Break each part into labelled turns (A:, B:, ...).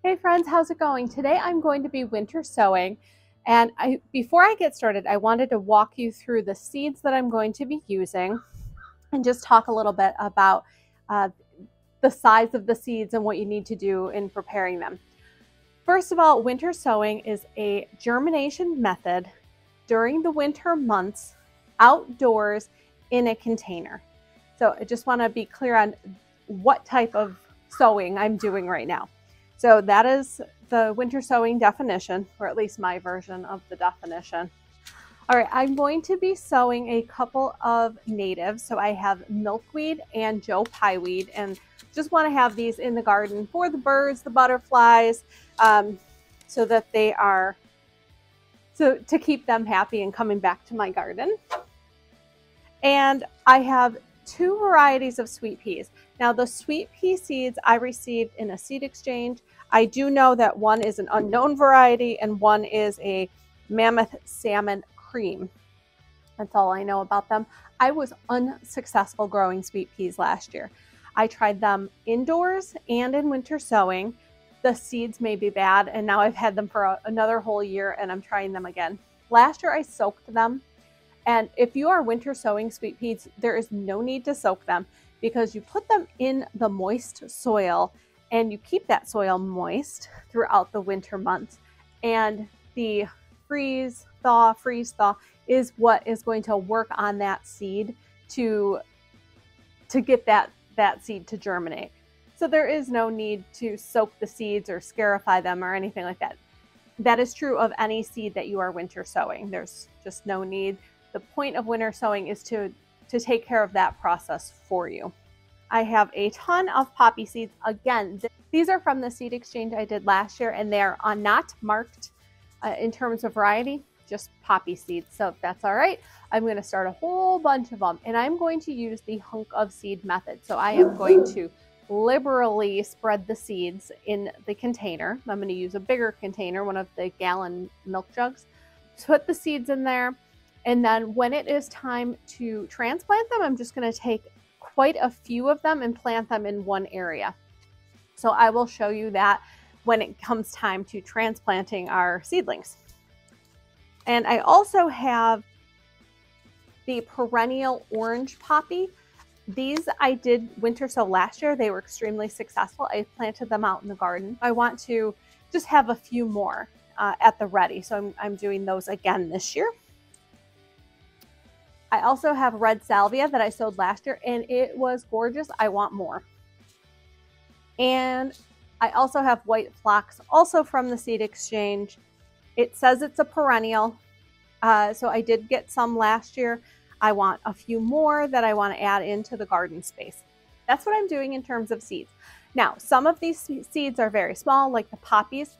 A: Hey friends, how's it going? Today I'm going to be winter sowing, and before I get started, I wanted to walk you through the seeds that I'm going to be using and just talk a little bit about uh, the size of the seeds and what you need to do in preparing them. First of all, winter sowing is a germination method during the winter months outdoors in a container. So I just want to be clear on what type of sowing I'm doing right now. So that is the winter sowing definition, or at least my version of the definition. All right, I'm going to be sowing a couple of natives. So I have milkweed and Joe Pye weed, and just want to have these in the garden for the birds, the butterflies, so that they are, so to keep them happy and coming back to my garden. And I have two varieties of sweet peas. Now the sweet pea seeds I received in a seed exchange. I do know that one is an unknown variety and one is a mammoth salmon cream. That's all I know about them. I was unsuccessful growing sweet peas last year. I tried them indoors and in winter sowing. The seeds may be bad, and now I've had them for another whole year and I'm trying them again. Last year I soaked them. And if you are winter sowing sweet peas, there is no need to soak them because you put them in the moist soil and you keep that soil moist throughout the winter months. And the freeze thaw is what is going to work on that seed to get that seed to germinate. So there is no need to soak the seeds or scarify them or anything like that. That is true of any seed that you are winter sowing. There's just no need. The point of winter sowing is to take care of that process for you. I have a ton of poppy seeds. Again, these are from the seed exchange I did last year, and they're not marked in terms of variety, just poppy seeds. So if that's all right, I'm going to start a whole bunch of them, and I'm going to use the hunk of seed method. So I am going to liberally spread the seeds in the container. I'm going to use a bigger container, one of the gallon milk jugs. Put the seeds in there. And then when it is time to transplant them, I'm just going to take quite a few of them and plant them in one area. So I will show you that when it comes time to transplanting our seedlings. And I also have the perennial orange poppy. These I did winter sow last year. They were extremely successful. I planted them out in the garden. I want to just have a few more at the ready. So I'm doing those again this year. I also have red salvia that I sowed last year, and it was gorgeous. I want more. And I also have white phlox, also from the seed exchange. It says it's a perennial, so I did get some last year. I want a few more that I want to add into the garden space. That's what I'm doing in terms of seeds. Now, some of these seeds are very small, like the poppies.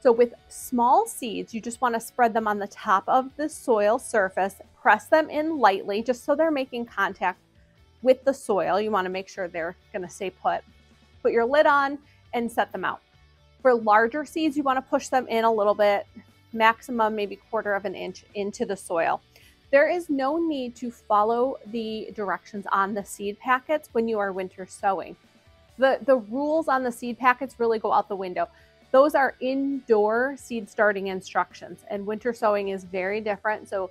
A: So with small seeds, you just want to spread them on the top of the soil surface, press them in lightly, just so they're making contact with the soil. You want to make sure they're going to stay put. Put your lid on and set them out. For larger seeds, you want to push them in a little bit, maximum maybe 1/4 inch into the soil. There is no need to follow the directions on the seed packets when you are winter sowing. The rules on the seed packets really go out the window. Those are indoor seed starting instructions, and winter sowing is very different. So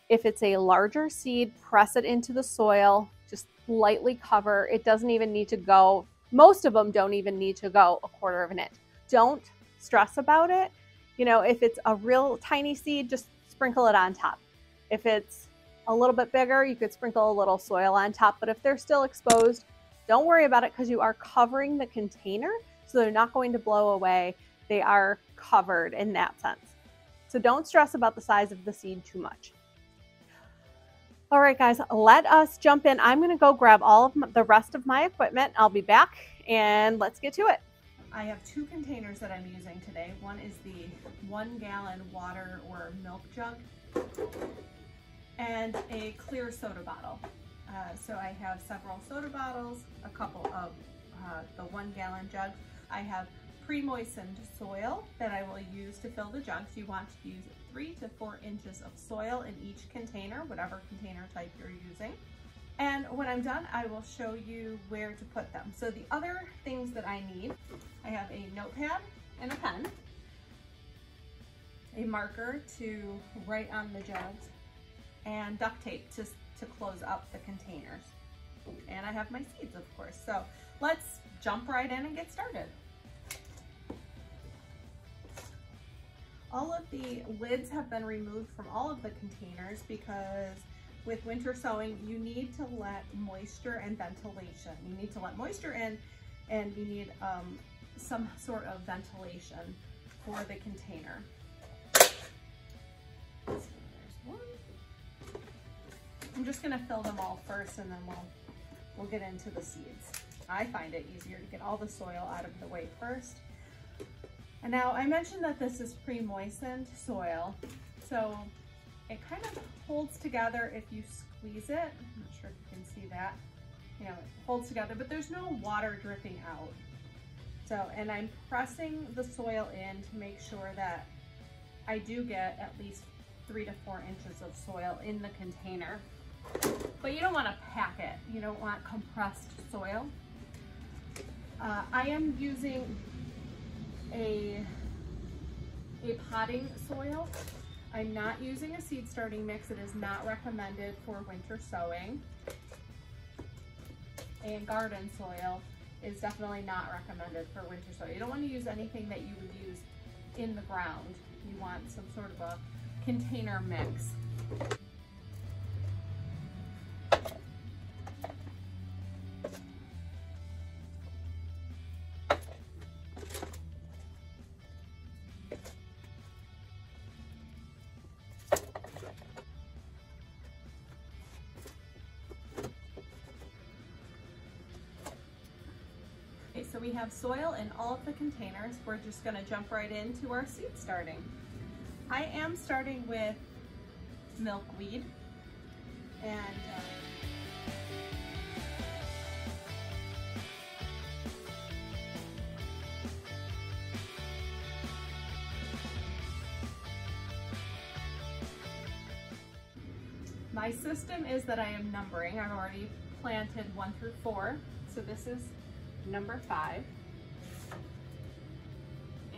A: if it's a larger seed, press it into the soil, just lightly cover. It doesn't even need to go, most of them don't even need to go 1/4 inch. Don't stress about it. You know, if it's a real tiny seed, just sprinkle it on top. If it's a little bit bigger, you could sprinkle a little soil on top, but if they're still exposed, don't worry about it because you are covering the container. So they're not going to blow away. They are covered in that sense. So don't stress about the size of the seed too much. All right, guys, let us jump in. I'm going to go grab all of the rest of my equipment. I'll be back and let's get to it. I have two containers that I'm using today. One is the 1 gallon water or milk jug and a clear soda bottle. So I have several soda bottles, a couple of the 1 gallon jugs. I have pre-moistened soil that I will use to fill the jugs. You want to use 3 to 4 inches of soil in each container, whatever container type you're using. And when I'm done, I will show you where to put them. So the other things that I need, I have a notepad and a pen, a marker to write on the jugs, and duct tape to close up the containers. And I have my seeds, of course. So let's jump right in and get started. All of the lids have been removed from all of the containers because with winter sowing, you need to let moisture and ventilation. You need to let moisture in, and you need some sort of ventilation for the container. So there's one. I'm just gonna fill them all first, and then we'll get into the seeds. I find it easier to get all the soil out of the way first. And now I mentioned that this is pre-moistened soil, so it kind of holds together if you squeeze it. I'm not sure if you can see that. You know, it holds together, but there's no water dripping out. So, and I'm pressing the soil in to make sure that I do get at least 3 to 4 inches of soil in the container. But you don't want to pack it. You don't want compressed soil. I am using a potting soil. I'm not using a seed starting mix. It is not recommended for winter sowing. And garden soil is definitely not recommended for winter sow. You don't want to use anything that you would use in the ground. You want some sort of a container mix. So we have soil in all of the containers. We're just going to jump right into our seed starting. I am starting with milkweed, and my system is that I am numbering. I've already planted 1 through 4, so this is number 5,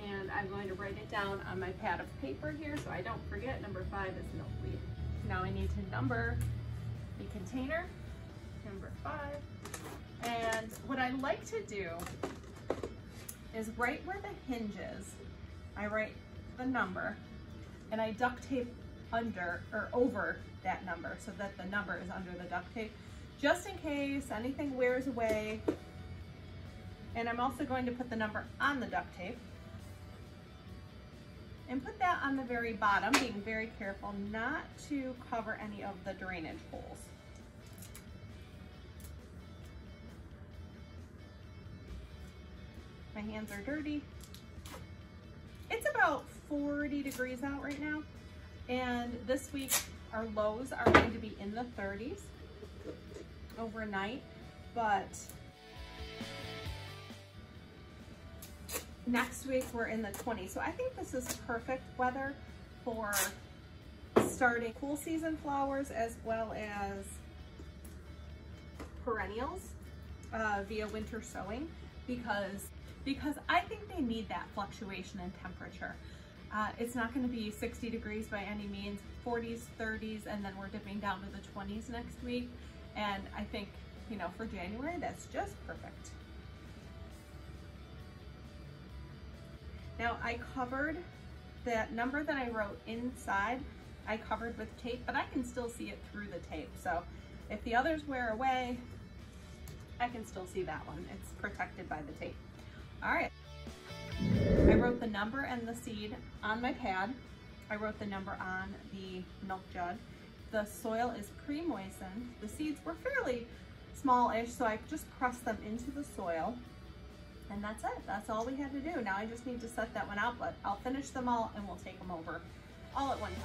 A: and I'm going to write it down on my pad of paper here so I don't forget. Number 5 is milkweed. Now I need to number the container, number 5, and what I like to do is right where the hinge is, I write the number and I duct tape under or over that number so that the number is under the duct tape, just in case anything wears away. And I'm also going to put the number on the duct tape and put that on the very bottom, being very careful not to cover any of the drainage holes. My hands are dirty. It's about 40 degrees out right now, and this week our lows are going to be in the 30s overnight, but next week we're in the 20s. So I think this is perfect weather for starting cool season flowers as well as perennials via winter sowing, because I think they need that fluctuation in temperature. It's not going to be 60 degrees by any means, 40s, 30s, and then we're dipping down to the 20s next week. And I think, you know, for January, that's just perfect. Now I covered that number that I wrote inside, I covered with tape, but I can still see it through the tape. So if the others wear away, I can still see that one. It's protected by the tape. All right. I wrote the number and the seed on my pad. I wrote the number on the milk jug. The soil is pre-moistened. The seeds were fairly small-ish, so I just pressed them into the soil. And that's it. That's all we had to do. Now I just need to set that one out, but I'll finish them all and we'll take them over all at one time.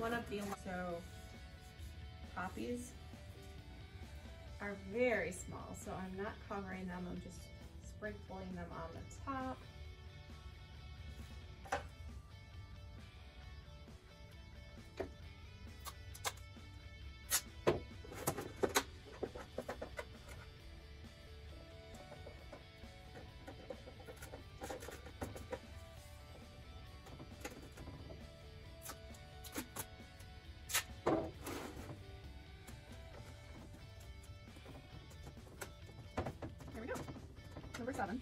A: one of the poppies are very small, so I'm not covering them, I'm just sprinkling them on the top. There we go, number 7.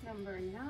A: Number 9.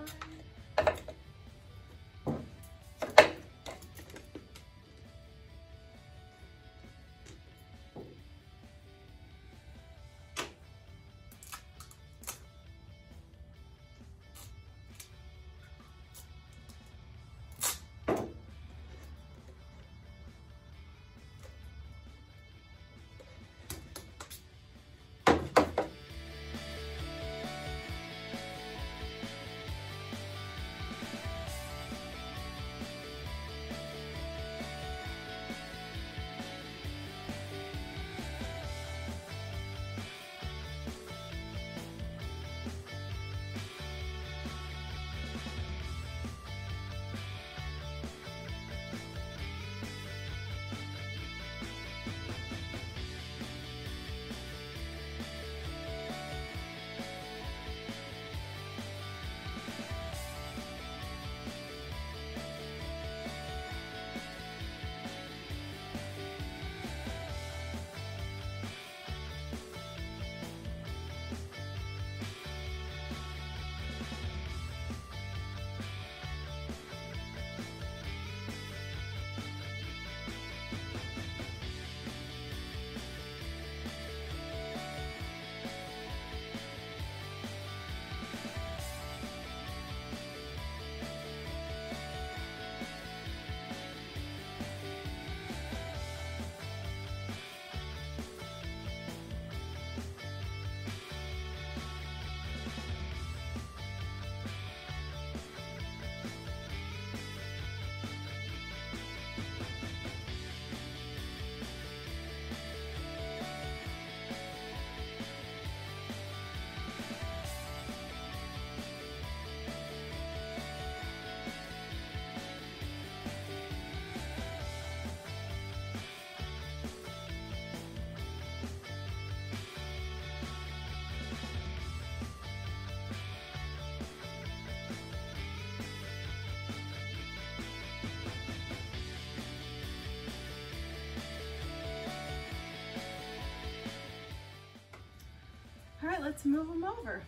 A: All right, let's move them over.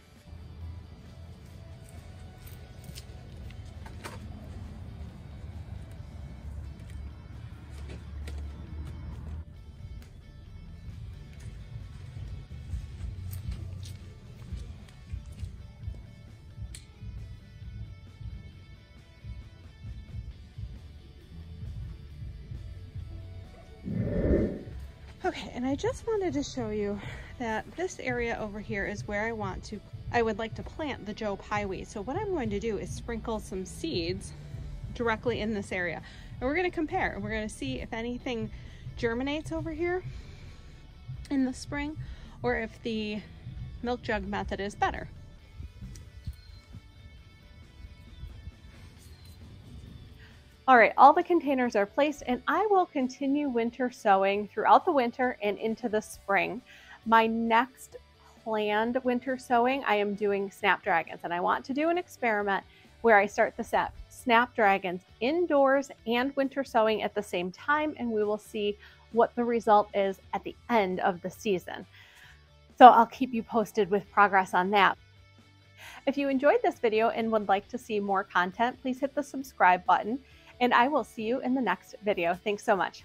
A: Okay, and I just wanted to show you that this area over here is where I would like to plant the Joe Pye weed. So what I'm going to do is sprinkle some seeds directly in this area. And we're going to compare. We're going to see if anything germinates over here in the spring or if the milk jug method is better. All right, all the containers are placed and I will continue winter sowing throughout the winter and into the spring. My next planned winter sowing, I am doing snapdragons, and I want to do an experiment where I start the snapdragons indoors and winter sowing at the same time, and we will see what the result is at the end of the season. So I'll keep you posted with progress on that. If you enjoyed this video and would like to see more content, please hit the subscribe button, and I will see you in the next video. Thanks so much.